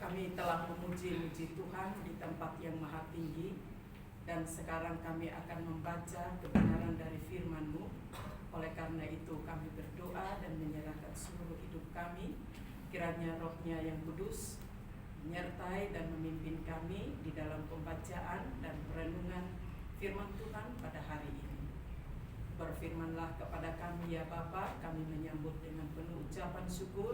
Kami telah memuji-muji Tuhan di tempat yang maha tinggi, dan sekarang kami akan membaca kebenaran dari firman-Mu. Oleh karena itu kami berdoa dan menyerahkan seluruh hidup kami. Kiranya Roh-Nya yang kudus menyertai dan memimpin kami di dalam pembacaan dan perenungan firman Tuhan pada hari ini. Berfirmanlah kepada kami ya Bapa, kami menyambut dengan penuh ucapan syukur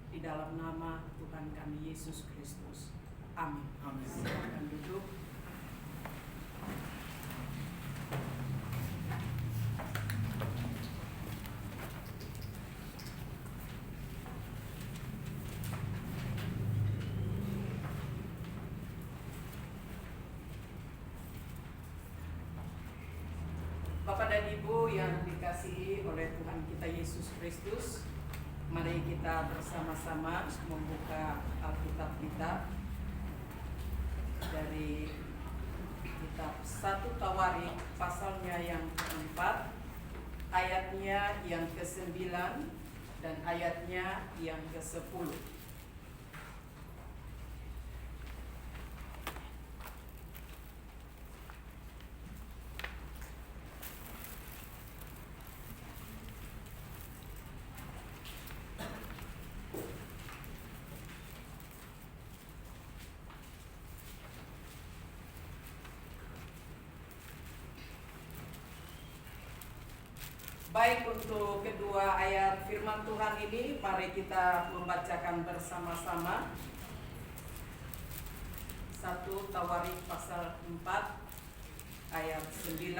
di dalam nama Tuhan kami Yesus Kristus. Amin. Amin. Silakan duduk. Bapak dan Ibu yang dikasihi oleh Tuhan kita Yesus Kristus, mari kita bersama-sama membuka Alkitab kita dari kitab 1 Tawarik pasalnya yang keempat, ayatnya yang ke-9 dan ayatnya yang ke-10. Baik, untuk kedua ayat firman Tuhan ini, mari kita membacakan bersama-sama. 1 Tawarik pasal 4 ayat 9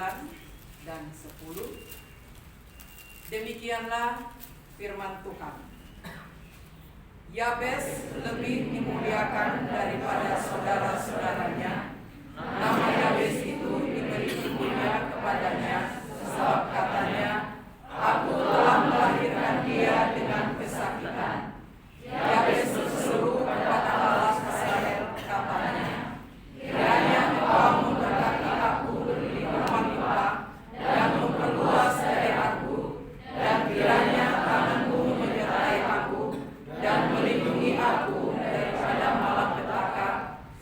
dan 10. Demikianlah firman Tuhan. Yabes lebih dimuliakan daripada saudara-saudaranya. Nama Yabes itu diberi ibunya kepadanya, sebab katanya, Aku telah melahirkan dia dengan kesakitan. Yabes berseru kepada Allah Israel, katanya, kiranya Engkau memberkati aku berlimpah-limpah dan memperluas dari aku, dan kiranya tangan-Mu menyertai aku dan melindungi aku daripada malapetaka,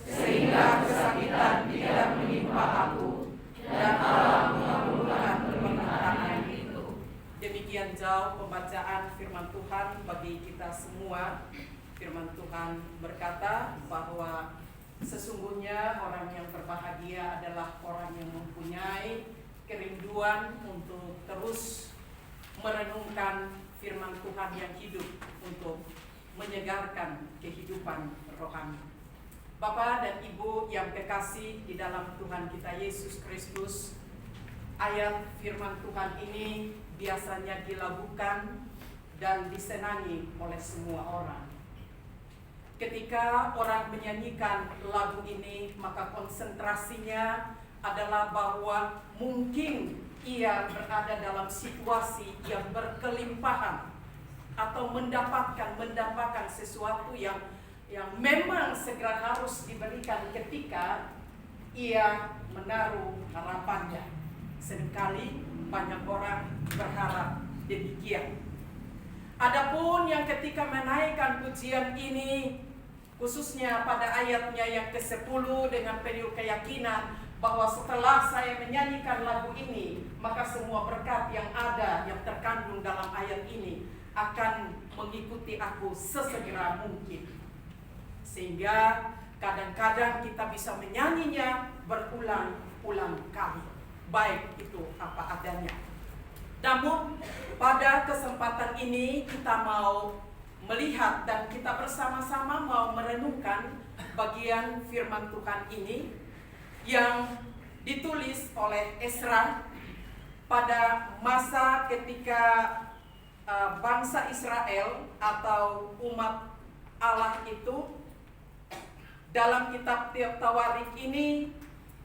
sehingga kesakitan tidak menimpa aku, dan Allah mengabulkan permintaan itu. Demikian jauh pembacaan firman Tuhan bagi kita semua. Firman Tuhan berkata bahwa sesungguhnya orang yang berbahagia adalah orang yang mempunyai kerinduan untuk terus merenungkan firman Tuhan yang hidup untuk menyegarkan kehidupan rohani. Bapak dan Ibu yang kekasih di dalam Tuhan kita Yesus Kristus, ayat firman Tuhan ini biasanya dilakukan dan disenangi oleh semua orang. Ketika orang menyanyikan lagu ini, maka konsentrasinya adalah bahwa mungkin ia berada dalam situasi yang berkelimpahan atau mendapatkan sesuatu yang memang segera harus diberikan ketika ia menaruh harapannya. Seringkali banyak orang berharap demikian. Adapun yang ketika menaikkan pujian ini, khususnya pada ayatnya yang ke-10 dengan penuh keyakinan bahwa setelah saya menyanyikan lagu ini, maka semua berkat yang ada yang terkandung dalam ayat ini akan mengikuti aku sesegera mungkin. Sehingga kadang-kadang kita bisa menyanyinya berulang-ulang kali, baik itu apa adanya. Namun pada kesempatan ini kita mau melihat dan kita bersama-sama mau merenungkan bagian firman Tuhan ini yang ditulis oleh Ezra pada masa ketika bangsa Israel atau umat Allah itu dalam kitab Tawarik ini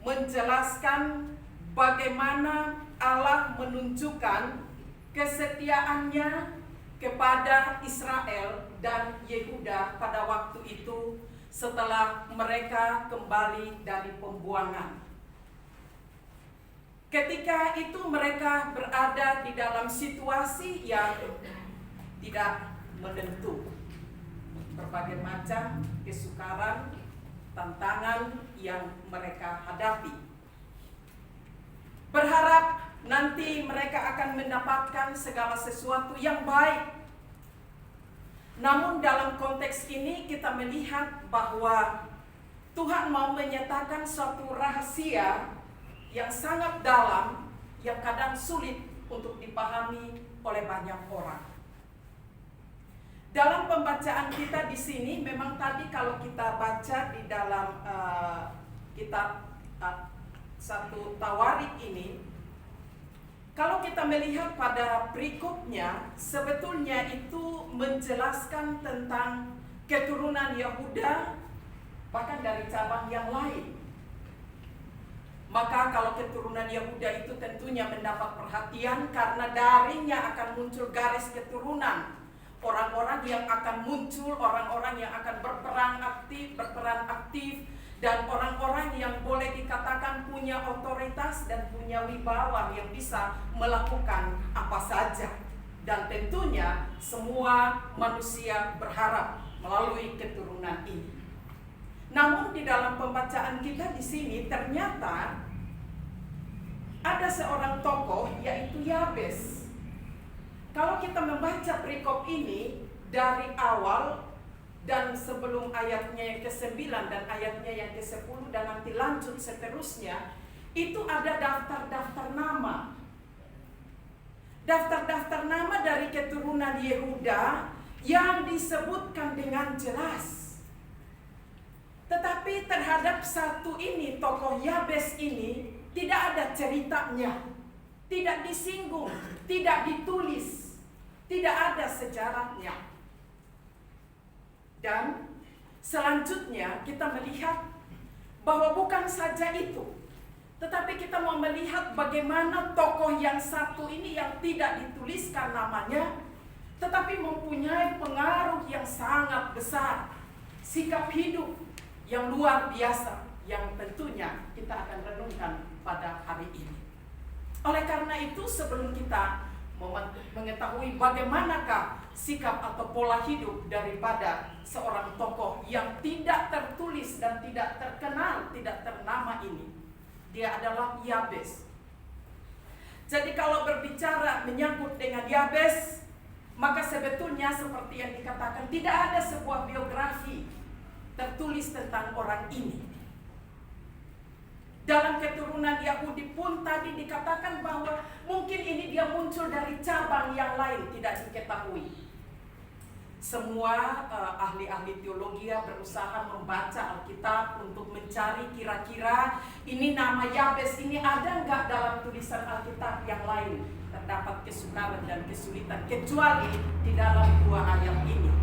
menjelaskan bagaimana Allah menunjukkan kesetiaannya kepada Israel dan Yehuda pada waktu itu setelah mereka kembali dari pembuangan. Ketika itu mereka berada di dalam situasi yang tidak menentu. Bapak berbagai macam kesukaran, tantangan yang mereka hadapi. Berharap nanti mereka akan mendapatkan segala sesuatu yang baik. Namun dalam konteks ini kita melihat bahwa Tuhan mau menyatakan suatu rahasia yang sangat dalam, yang kadang sulit untuk dipahami oleh banyak orang. Dalam pembacaan kita di sini, memang tadi kalau kita baca di dalam kitab 1 Tawarik ini, kalau kita melihat pada perikopnya, sebetulnya itu menjelaskan tentang keturunan Yehuda, bahkan dari cabang yang lain. Maka kalau keturunan Yehuda itu tentunya mendapat perhatian karena darinya akan muncul garis keturunan. Orang-orang yang akan muncul, orang-orang yang akan berperan aktif, dan orang-orang yang boleh dikatakan punya otoritas dan punya wibawa yang bisa melakukan apa saja. Dan tentunya semua manusia berharap melalui keturunan ini. Namun di dalam pembacaan kita di sini ternyata ada seorang tokoh yaitu Yabes. Kalau kita membaca perikop ini dari awal dan sebelum ayatnya yang ke-9 dan ayatnya yang ke-10 dan nanti lanjut seterusnya, itu ada daftar-daftar nama. Daftar-daftar nama dari keturunan Yehuda yang disebutkan dengan jelas. Tetapi terhadap satu ini, tokoh Yabes ini, tidak ada ceritanya, tidak disinggung, tidak ditulis, tidak ada sejarahnya. Dan selanjutnya kita melihat bahwa bukan saja itu, tetapi kita mau melihat bagaimana tokoh yang satu ini yang tidak dituliskan namanya, tetapi mempunyai pengaruh yang sangat besar, sikap hidup yang luar biasa, yang tentunya kita akan renungkan pada hari ini. Oleh karena itu, sebelum kita mengetahui bagaimanakah sikap atau pola hidup daripada seorang tokoh yang tidak tertulis dan tidak terkenal, tidak ternama ini, dia adalah Yabes. Jadi kalau berbicara menyangkut dengan Yabes, maka sebetulnya seperti yang dikatakan, tidak ada sebuah biografi tertulis tentang orang ini. Dalam keturunan Yahudi pun tadi dikatakan bahwa mungkin ini dia muncul dari cabang yang lain, tidak diketahui. Semua ahli-ahli teologi berusaha membaca Alkitab untuk mencari kira-kira ini nama Yabes ini ada nggak dalam tulisan Alkitab yang lain. Terdapat kesukaran dan kesulitan kecuali di dalam dua ayat ini.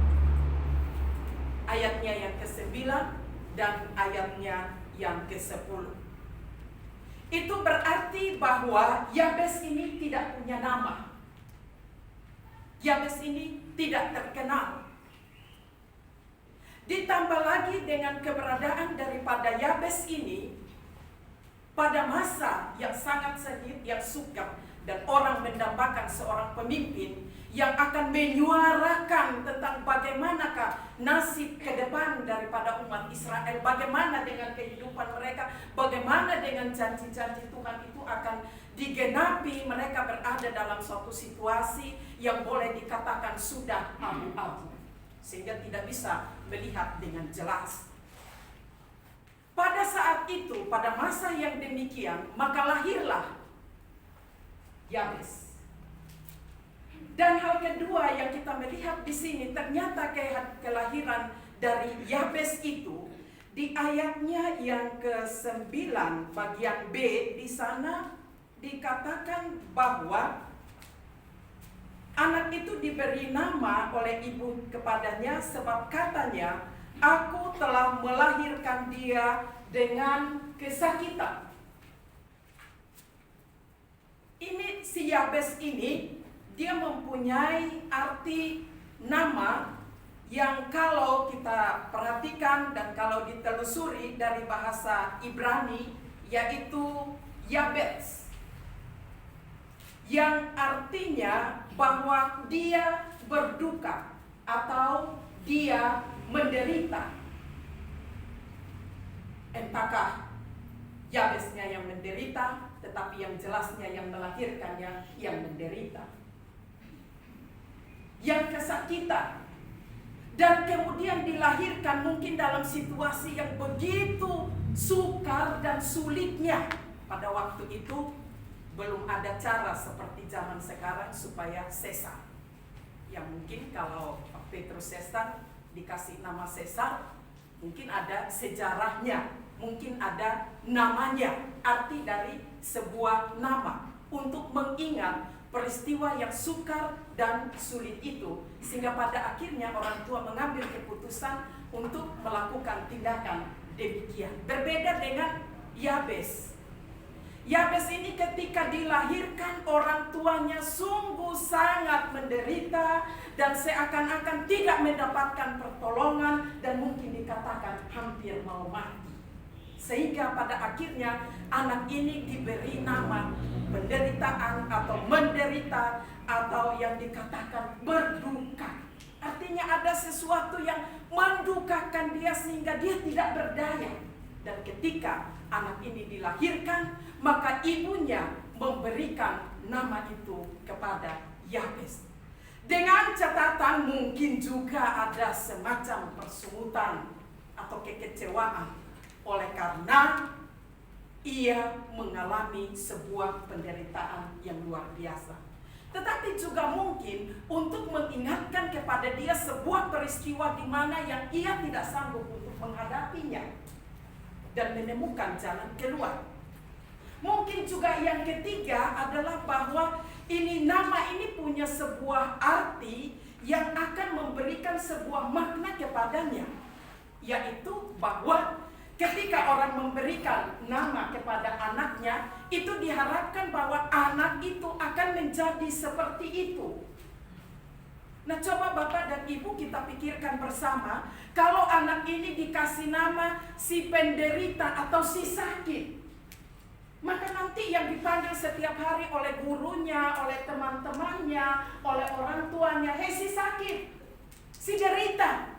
Ayatnya yang ke-9 dan ayatnya yang ke-10. Itu berarti bahwa Yabes ini tidak punya nama. Yabes ini tidak terkenal. Ditambah lagi dengan keberadaan daripada Yabes ini pada masa yang sangat sengit, yang sukar, dan orang mendambakan seorang pemimpin yang akan menyuarakan tentang bagaimanakah nasib ke depan daripada umat Israel, bagaimana dengan kehidupan mereka, bagaimana dengan janji-janji Tuhan itu akan digenapi. Mereka berada dalam suatu situasi yang boleh dikatakan sudah abu-abu, sehingga tidak bisa melihat dengan jelas. Pada saat itu, pada masa yang demikian, maka lahirlah Yabes. Dan hal kedua yang kita melihat di sini, ternyata kelahiran dari Yabes itu di ayatnya yang ke-9 bagian B, di sana dikatakan bahwa anak itu diberi nama oleh ibu kepadanya sebab katanya, aku telah melahirkan dia dengan kesakitan. Ini si Yabes ini, dia mempunyai arti nama yang kalau kita perhatikan dan kalau ditelusuri dari bahasa Ibrani, yaitu Yabes, yang artinya bahwa dia berduka atau dia menderita. Entahkah Yabesnya yang menderita, tetapi yang jelasnya yang melahirkannya yang menderita, yang kesakitan, dan kemudian dilahirkan mungkin dalam situasi yang begitu sukar dan sulitnya. Pada waktu itu belum ada cara seperti zaman sekarang supaya sesar. Yang mungkin kalau Petrus sesar dikasih nama sesar, mungkin ada sejarahnya, mungkin ada namanya, arti dari sebuah nama untuk mengingat peristiwa yang sukar dan sulit itu, sehingga pada akhirnya orang tua mengambil keputusan untuk melakukan tindakan demikian. Berbeda dengan Yabes. Yabes ini ketika dilahirkan orang tuanya sungguh sangat menderita dan seakan-akan tidak mendapatkan pertolongan dan mungkin dikatakan hampir mau mati. Sehingga pada akhirnya anak ini diberi nama penderitaan atau menderita atau yang dikatakan berduka. Artinya ada sesuatu yang mendukakan dia sehingga dia tidak berdaya. Dan ketika anak ini dilahirkan, maka ibunya memberikan nama itu kepada Yabes. Dengan catatan mungkin juga ada semacam persungutan atau kekecewaan oleh karena ia mengalami sebuah penderitaan yang luar biasa. Tetapi juga mungkin untuk mengingatkan kepada dia sebuah peristiwa di mana yang ia tidak sanggup untuk menghadapinya dan menemukan jalan keluar. Mungkin juga yang ketiga adalah bahwa nama ini punya sebuah arti yang akan memberikan sebuah makna kepadanya, yaitu bahwa ketika orang memberikan nama kepada anaknya, itu diharapkan bahwa anak itu akan menjadi seperti itu. Nah, coba Bapak dan Ibu kita pikirkan bersama, kalau anak ini dikasih nama si penderita atau si sakit, maka nanti yang dipanggil setiap hari oleh gurunya, oleh teman-temannya, oleh orang tuanya, hei si sakit, si derita.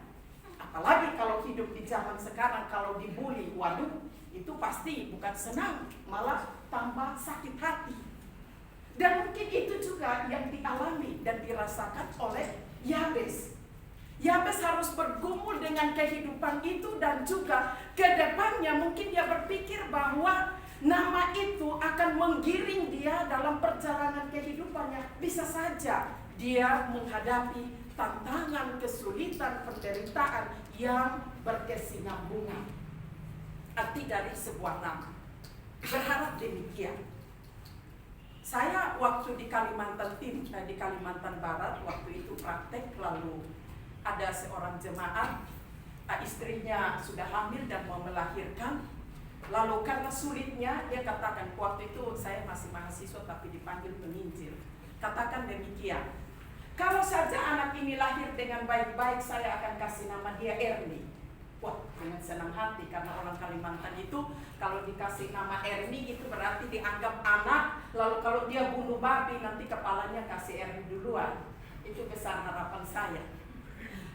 Apalagi kalau hidup di zaman sekarang, kalau dibully, waduh, itu pasti bukan senang, malah tambah sakit hati. Dan mungkin itu juga yang dialami dan dirasakan oleh Yabes. Yabes harus bergumul dengan kehidupan itu dan juga ke depannya mungkin dia berpikir bahwa nama itu akan menggiring dia dalam perjalanan kehidupannya. Bisa saja dia menghadapi tantangan, kesulitan, penderitaan yang berkesinambungan. Arti dari sebuah nama. Berharap demikian. Saya waktu di Kalimantan Barat, waktu itu praktek, lalu ada seorang jemaat, istrinya sudah hamil dan mau melahirkan. Lalu karena sulitnya, dia katakan, waktu itu saya masih mahasiswa tapi dipanggil penginjil. Katakan demikian, kalau saja anak ini lahir dengan baik-baik, saya akan kasih nama dia Erni. Wah, dengan senang hati, karena orang Kalimantan itu kalau dikasih nama Erni itu berarti dianggap anak. Lalu kalau dia bunuh babi, nanti kepalanya kasih Erni duluan. Itu besar harapan saya.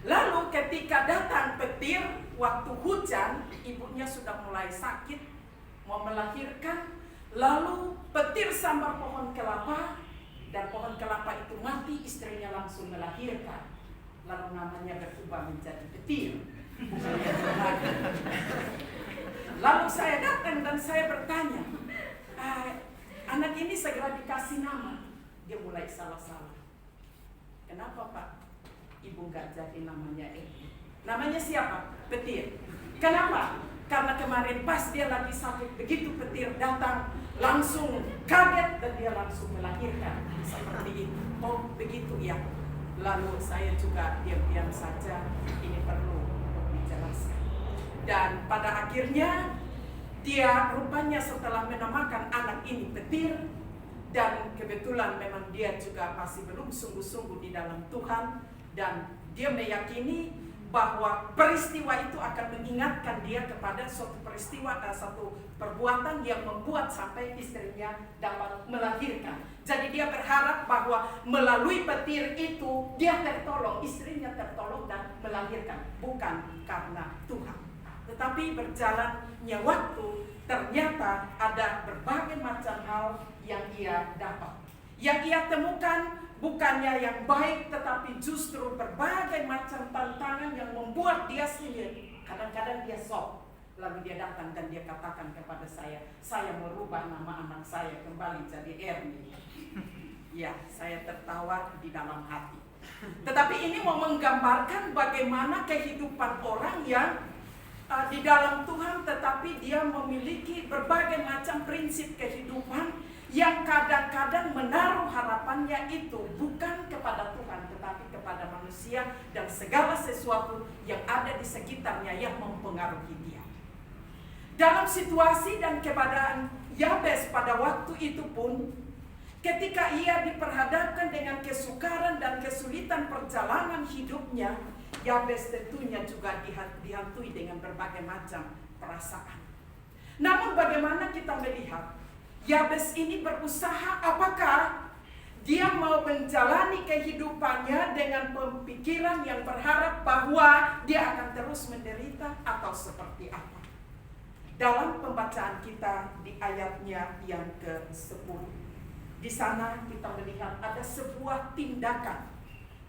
Lalu ketika datang petir, waktu hujan, ibunya sudah mulai sakit, mau melahirkan. Lalu petir sambar pohon kelapa, dan pohon kelapa itu mati, istrinya langsung melahirkan. Lalu namanya berubah menjadi petir. Lalu saya datang dan saya bertanya, anak ini segera dikasih nama. Dia mulai salah-salah. Kenapa Pak? Ibu gak jadi namanya Edi. Namanya siapa? Petir. Kenapa? Karena kemarin pas dia lagi sakit, begitu petir datang, langsung kaget dan dia langsung melahirkan. Seperti itu. Oh begitu ya. Lalu saya juga diam-diam saja, ini perlu untuk dijelaskan. Dan pada akhirnya dia rupanya setelah menamakan anak ini Petir, dan kebetulan memang dia juga masih belum sungguh-sungguh di dalam Tuhan, dan dia meyakini bahwa peristiwa itu akan mengingatkan dia kepada suatu peristiwa, satu perbuatan yang membuat sampai istrinya dapat melahirkan. Jadi dia berharap bahwa melalui petir itu dia tertolong, istrinya tertolong dan melahirkan, bukan karena Tuhan. Tetapi berjalannya waktu, ternyata ada berbagai macam hal yang ia dapat. Yang ia temukan bukannya yang baik, tetapi justru berbagai macam tantangan yang membuat dia sendiri. Kadang-kadang dia shock. Lalu dia datang dan dia katakan kepada saya merubah nama anak saya kembali jadi Ernie. Ya, saya tertawa di dalam hati. Tetapi ini mau menggambarkan bagaimana kehidupan orang yang di dalam Tuhan, tetapi dia memiliki berbagai macam prinsip kehidupan yang kadang-kadang menaruh harapannya itu bukan kepada Tuhan, tetapi kepada manusia dan segala sesuatu yang ada di sekitarnya yang mempengaruhi dia. Dalam situasi dan keadaan Yabes pada waktu itu pun, ketika ia diperhadapkan dengan kesukaran dan kesulitan perjalanan hidupnya, Yabes tentunya juga dihantui dengan berbagai macam perasaan. Namun bagaimana kita melihat Yabes ini berusaha, apakah dia mau menjalani kehidupannya dengan pemikiran yang berharap bahwa dia akan terus menderita atau seperti apa? Dalam pembacaan kita di ayatnya yang ke-10, di sana kita melihat ada sebuah tindakan,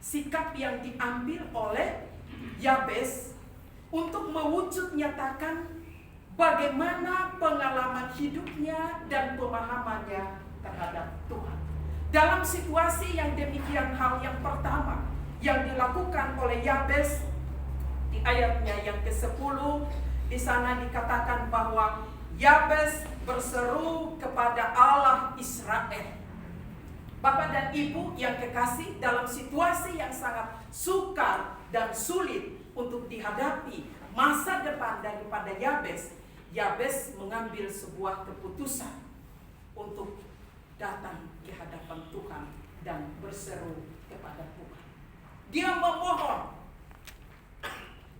sikap yang diambil oleh Yabes untuk mewujud nyatakan bagaimana pengalaman hidupnya dan pemahamannya terhadap Tuhan. Dalam situasi yang demikian, hal yang pertama yang dilakukan oleh Yabes di ayatnya yang ke-10, di sana dikatakan bahwa Yabes berseru kepada Allah Israel. Bapak dan Ibu yang kekasih, dalam situasi yang sangat sukar dan sulit untuk dihadapi masa depan daripada Yabes mengambil sebuah keputusan untuk datang ke hadapan Tuhan dan berseru kepada Tuhan. Dia memohon,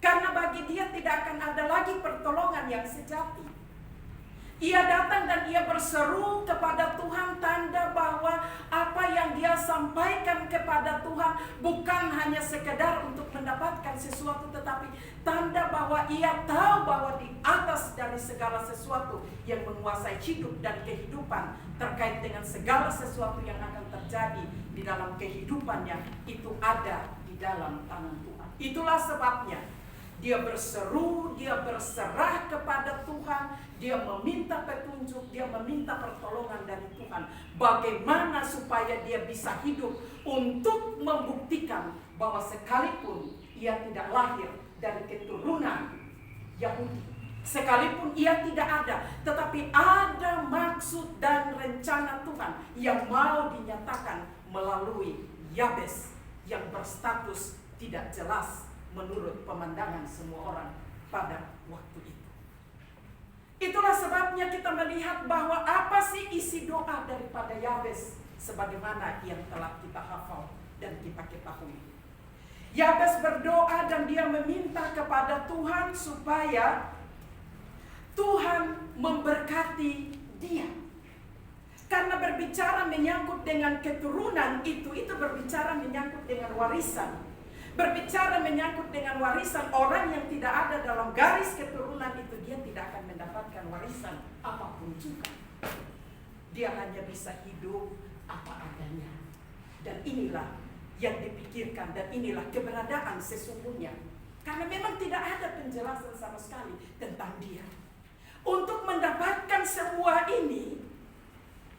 karena bagi dia tidak akan ada lagi pertolongan yang sejati. Ia datang dan ia berseru kepada Tuhan, tanda bahwa apa yang dia sampaikan kepada Tuhan bukan hanya sekedar untuk mendapatkan sesuatu, tetapi tanda bahwa ia tahu bahwa di atas dari segala sesuatu yang menguasai hidup dan kehidupan, terkait dengan segala sesuatu yang akan terjadi di dalam kehidupannya, itu ada di dalam tangan Tuhan. Itulah sebabnya dia berseru, dia berserah kepada Tuhan, dia meminta petunjuk, dia meminta pertolongan dari Tuhan. Bagaimana supaya dia bisa hidup untuk membuktikan bahwa sekalipun ia tidak lahir dari keturunan Yahudi, sekalipun ia tidak ada, tetapi ada maksud dan rencana Tuhan yang mau dinyatakan melalui Yabes yang berstatus tidak jelas menurut pemandangan semua orang pada waktu itu. Itulah sebabnya kita melihat bahwa apa sih isi doa daripada Yabes sebagaimana yang telah kita hafal dan kita ketahui. Yabes berdoa dan dia meminta kepada Tuhan supaya Tuhan memberkati dia. Karena berbicara menyangkut dengan keturunan itu berbicara menyangkut dengan warisan. Berbicara menyangkut dengan warisan, orang yang tidak ada dalam garis keturunan itu, dia tidak akan mendapatkan warisan apapun juga. Dia hanya bisa hidup apa adanya. Dan inilah yang dipikirkan, dan inilah keberadaan sesungguhnya. Karena memang tidak ada penjelasan sama sekali tentang dia. Untuk mendapatkan semua ini,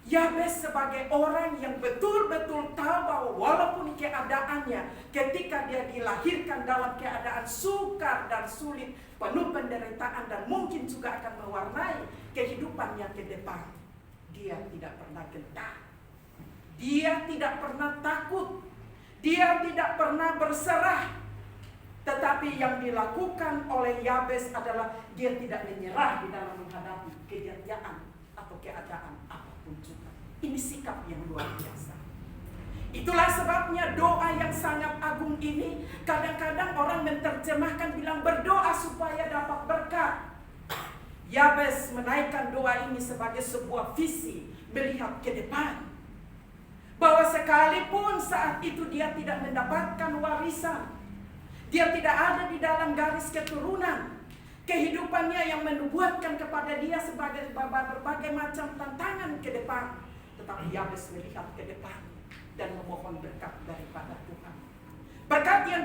Yabes sebagai orang yang betul-betul tahu bahwa walaupun keadaannya ketika dia dilahirkan dalam keadaan sukar dan sulit, penuh penderitaan dan mungkin juga akan mewarnai kehidupannya ke depan, dia tidak pernah gentar, dia tidak pernah takut, dia tidak pernah berserah. Tetapi yang dilakukan oleh Yabes adalah dia tidak menyerah di dalam menghadapi kejadian atau keadaan apapun juga. Ini sikap yang luar biasa. Itulah sebabnya doa yang sangat agung ini kadang-kadang orang menerjemahkan bilang berdoa supaya dapat berkat. Yabes menaikkan doa ini sebagai sebuah visi melihat ke depan. Bahwa sekalipun saat itu dia tidak mendapatkan warisan, dia tidak ada di dalam garis keturunan, kehidupannya yang menubuatkan kepada dia sebagai berbagai macam tantangan ke depan, tetapi Yabes melihat ke depan dan memohon berkat daripada Tuhan. Berkat yang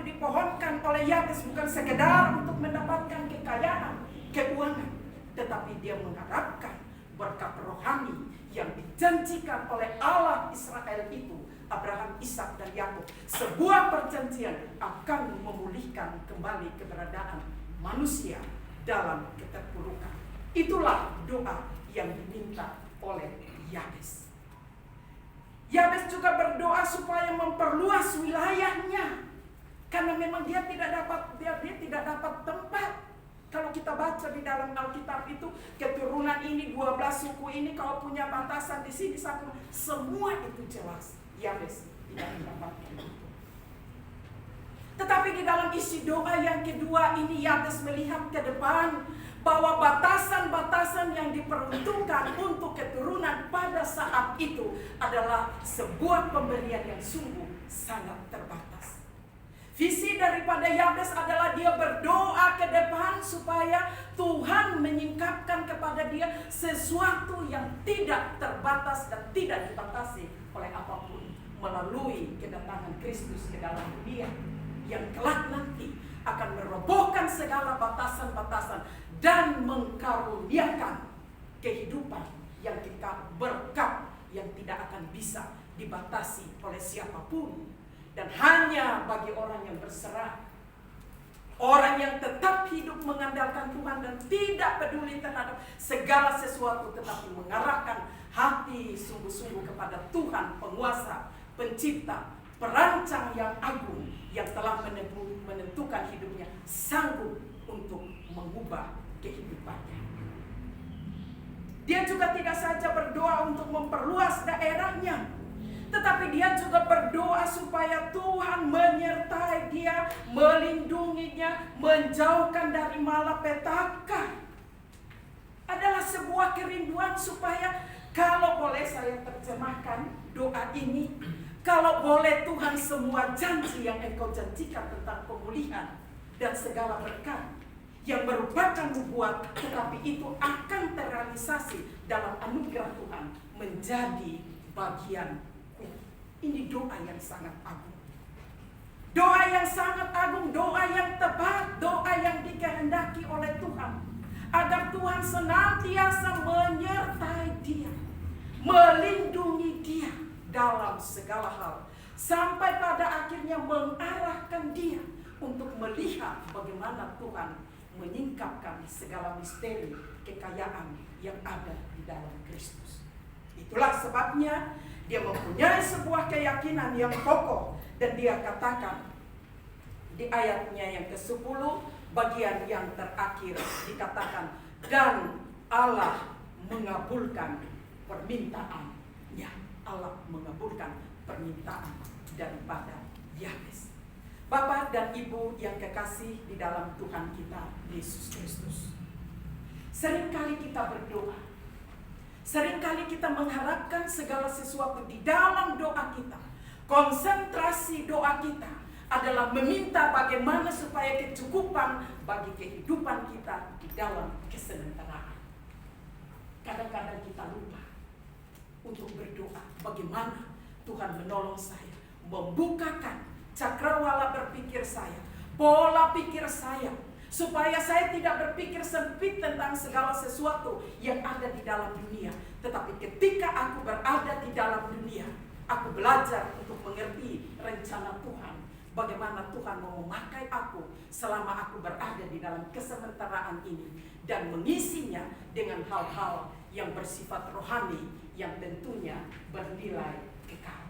dipohonkan oleh Yabes bukan sekedar untuk mendapatkan kekayaan, keuangan, tetapi dia mengharapkan berkat rohani yang dijanjikan oleh Allah Israel itu, Abraham, Ishak, dan Yakub. Sebuah perjanjian akan memulihkan kembali keberadaan manusia dalam keterpurukan. Itulah doa yang diminta oleh Yabes. Yabes juga berdoa supaya memperluas wilayahnya, karena memang dia tidak dapat tempat. Kalau kita baca di dalam Alkitab itu, keturunan ini 12 suku ini kalau punya batasan di sini satu, semua itu jelas. Yabes tidak mendapatkan itu. Tetapi di dalam isi doa yang kedua ini, Yabes melihat ke depan bahwa batasan-batasan yang diperuntukkan untuk keturunan pada saat itu adalah sebuah pemberian yang sungguh sangat terbatas. Visi daripada Yabes adalah dia berdoa ke depan supaya Tuhan menyingkapkan kepada dia sesuatu yang tidak terbatas dan tidak dibatasi oleh apapun melalui kedatangan Kristus ke dalam dunia yang kelak nanti akan merobohkan segala batasan-batasan dan mengkaruniakan kehidupan yang kekal, berkat yang tidak akan bisa dibatasi oleh siapapun. Dan hanya bagi orang yang berserah, orang yang tetap hidup mengandalkan Tuhan dan tidak peduli terhadap segala sesuatu, tetapi mengarahkan hati sungguh-sungguh kepada Tuhan, penguasa, pencipta, perancang yang agung, yang telah menentukan hidupnya, sanggup untuk mengubah kehidupannya. Dia juga tidak saja berdoa untuk memperluas daerahnya, tetapi dia juga berdoa supaya Tuhan menyertai dia, melindunginya, menjauhkan dari malapetaka. Adalah sebuah kerinduan supaya, kalau boleh saya terjemahkan doa ini, kalau boleh Tuhan, semua janji yang Engkau janjikan tentang pemulihan dan segala berkat yang merupakan nubuat, tetapi itu akan terrealisasi dalam anugerah Tuhan menjadi bagian. Ini doa yang sangat agung. Doa yang sangat agung, doa yang tepat, doa yang dikehendaki oleh Tuhan. Agar Tuhan senantiasa menyertai dia, melindungi dia dalam segala hal. Sampai pada akhirnya mengarahkan dia untuk melihat bagaimana Tuhan menyingkapkan segala misteri kekayaan yang ada di dalam Kristus. Itulah sebabnya dia mempunyai sebuah keyakinan yang kokoh, dan dia katakan di ayatnya yang ke-10, bagian yang terakhir dikatakan, dan Allah mengabulkan permintaannya. Allah mengabulkan permintaan daripada Yabes. Bapak dan Ibu yang kekasih di dalam Tuhan kita Yesus Kristus, seringkali kita berdoa, seringkali kita mengharapkan segala sesuatu di dalam doa kita. Konsentrasi doa kita adalah meminta bagaimana supaya kecukupan bagi kehidupan kita di dalam kesementaraan. Kadang-kadang kita lupa untuk berdoa, bagaimana Tuhan menolong saya, membukakan cakrawala berpikir saya, pola pikir saya, supaya saya tidak berpikir sempit tentang segala sesuatu yang ada di dalam dunia. Tetapi ketika aku berada di dalam dunia, aku belajar untuk mengerti rencana Tuhan. Bagaimana Tuhan mau memakai aku selama aku berada di dalam kesementaraan ini, dan mengisinya dengan hal-hal yang bersifat rohani yang tentunya bernilai kekal.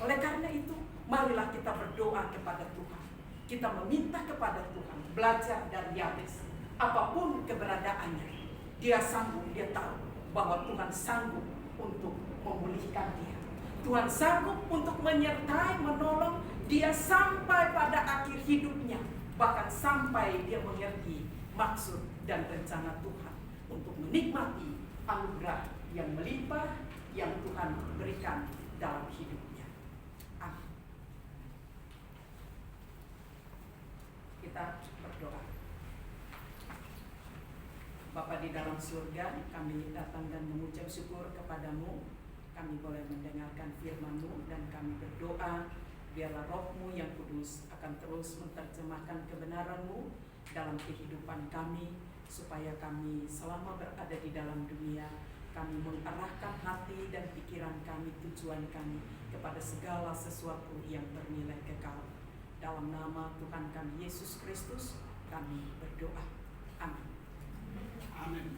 Oleh karena itu, marilah kita berdoa kepada Tuhan. Kita meminta kepada Tuhan, belajar dari Yabes. Apapun keberadaannya, dia sanggup, dia tahu bahwa Tuhan sanggup untuk memulihkan dia. Tuhan sanggup untuk menyertai, menolong dia sampai pada akhir hidupnya, bahkan sampai dia mengerti maksud dan rencana Tuhan untuk menikmati anugerah yang melimpah yang Tuhan berikan dalam hidupnya. Amin. Kita berdoa. Bapa di dalam surga, kami datang dan mengucap syukur kepadamu. Kami boleh mendengarkan firman-Mu dan kami berdoa biarlah Roh-Mu yang kudus akan terus menerjemahkan kebenaran-Mu dalam kehidupan kami, supaya kami selama berada di dalam dunia, kami mengarahkan hati dan pikiran kami, tujuan kami kepada segala sesuatu yang bernilai kekal. Dalam nama Tuhan kami Yesus Kristus kami berdoa. Amin. Amin.